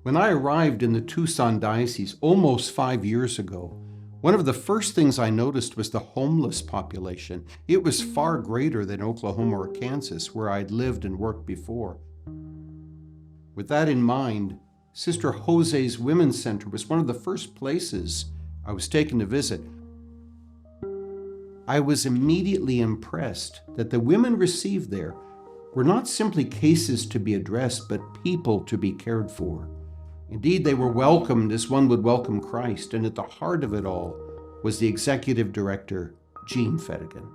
When I arrived in the Tucson diocese almost 5 years ago, one of the first things I noticed was the homeless population. It was far greater than Oklahoma or Kansas, where I'd lived and worked before. With that in mind, Sister Jose's Women's Center was one of the first places I was taken to visit. I was immediately impressed that the women received there were not simply cases to be addressed, but people to be cared for. Indeed, they were welcomed as one would welcome Christ, and at the heart of it all was the executive director, Jean Fedigan.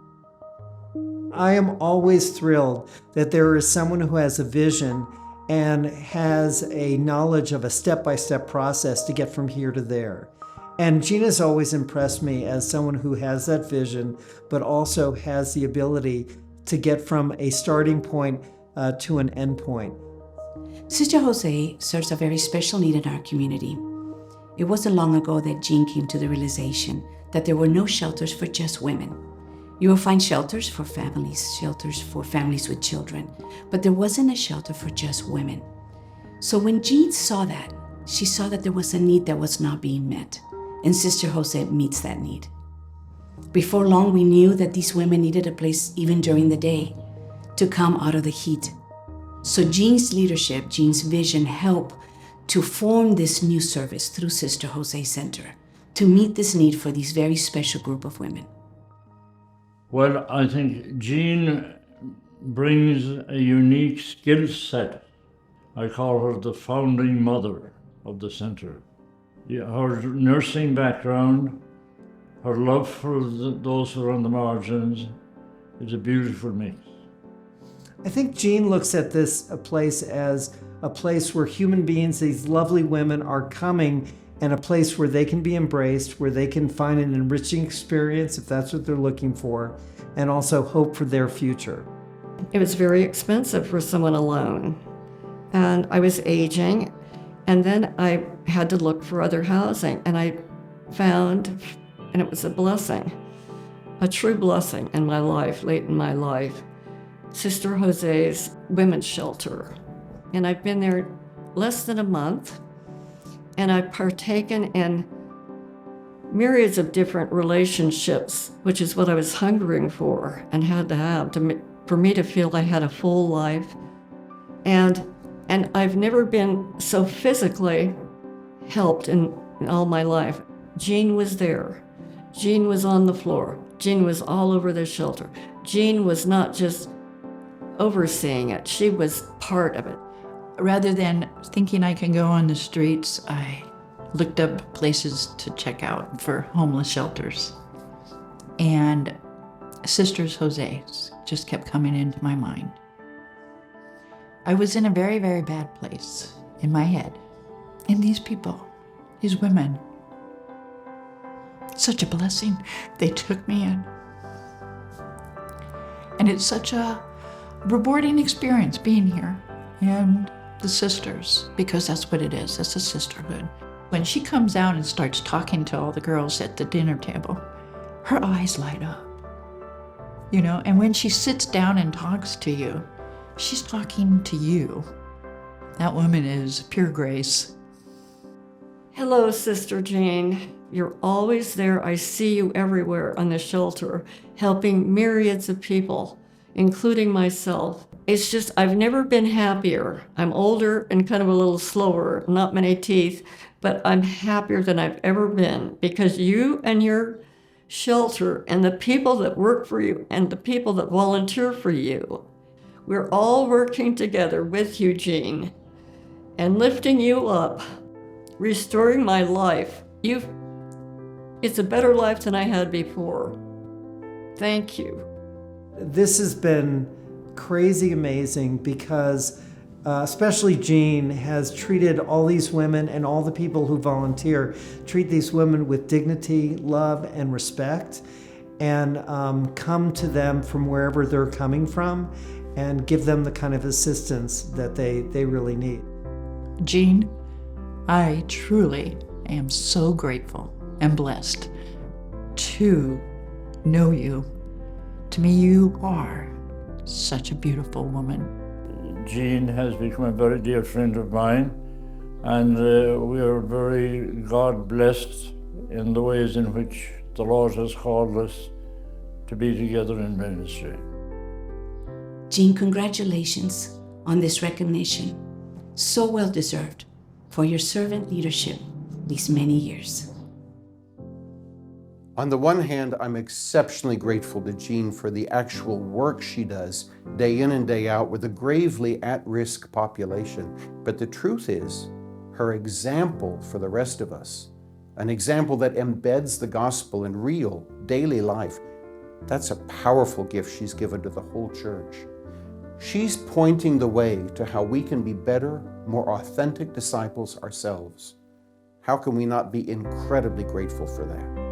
I am always thrilled that there is someone who has a vision and has a knowledge of a step-by-step process to get from here to there. And Jean has always impressed me as someone who has that vision, but also has the ability to get from a starting point to an end point. Sister Jose serves a very special need in our community. It wasn't long ago that Jean came to the realization that there were no shelters for just women. You will find shelters for families with children, but there wasn't a shelter for just women. So when Jean saw that, she saw that there was a need that was not being met, and Sister Jose meets that need. Before long, we knew that these women needed a place even during the day to come out of the heat. So Jean's leadership, Jean's vision helped to form this new service through Sister Jose Center to meet this need for these very special group of women. Well, I think Jean brings a unique skill set. I call her the founding mother of the center. Her nursing background, her love for those who are on the margins is a beautiful mix. I think Jean looks at this place as a place where human beings, these lovely women, are coming, and a place where they can be embraced, where they can find an enriching experience if that's what they're looking for, and also hope for their future. It was very expensive for someone alone, and I was aging, and then I had to look for other housing, and I found, and it was a blessing, a true blessing in my life, late in my life, Sister Jose's Women's Shelter. And I've been there less than a month, and I've partaken in myriads of different relationships, which is what I was hungering for and had to have for me to feel I had a full life. And I've never been so physically helped in all my life. Jean was there. Jean was on the floor. Jean was all over the shelter. Jean was not just overseeing it, she was part of it. Rather than thinking I can go on the streets, I looked up places to check out for homeless shelters. And Sisters Jose's just kept coming into my mind. I was in a very, very bad place in my head. And these people, these women, such a blessing. They took me in. And it's such a rewarding experience being here. And the sisters, because that's what it is, it's a sisterhood. When she comes out and starts talking to all the girls at the dinner table, her eyes light up, and when she sits down and talks to you, she's talking to you. That woman is pure grace. Hello, Sister Jean. You're always there. I see you everywhere on the shelter, helping myriads of people, including myself. It's just, I've never been happier. I'm older and kind of a little slower, not many teeth, but I'm happier than I've ever been because you and your shelter and the people that work for you and the people that volunteer for you, we're all working together with you, Jean, and lifting you up, restoring my life. It's a better life than I had before. Thank you. This has been crazy amazing because especially Jean has treated all these women and all the people who volunteer, treat these women with dignity, love, and respect, and come to them from wherever they're coming from and give them the kind of assistance that they really need. Jean, I truly am so grateful and blessed to know you. To me, you are such a beautiful woman. Jean has become a very dear friend of mine. And we are very God-blessed in the ways in which the Lord has called us to be together in ministry. Jean, congratulations on this recognition. So well deserved for your servant leadership these many years. On the one hand, I'm exceptionally grateful to Jean for the actual work she does day in and day out with a gravely at-risk population. But the truth is, her example for the rest of us, an example that embeds the gospel in real, daily life, that's a powerful gift she's given to the whole church. She's pointing the way to how we can be better, more authentic disciples ourselves. How can we not be incredibly grateful for that?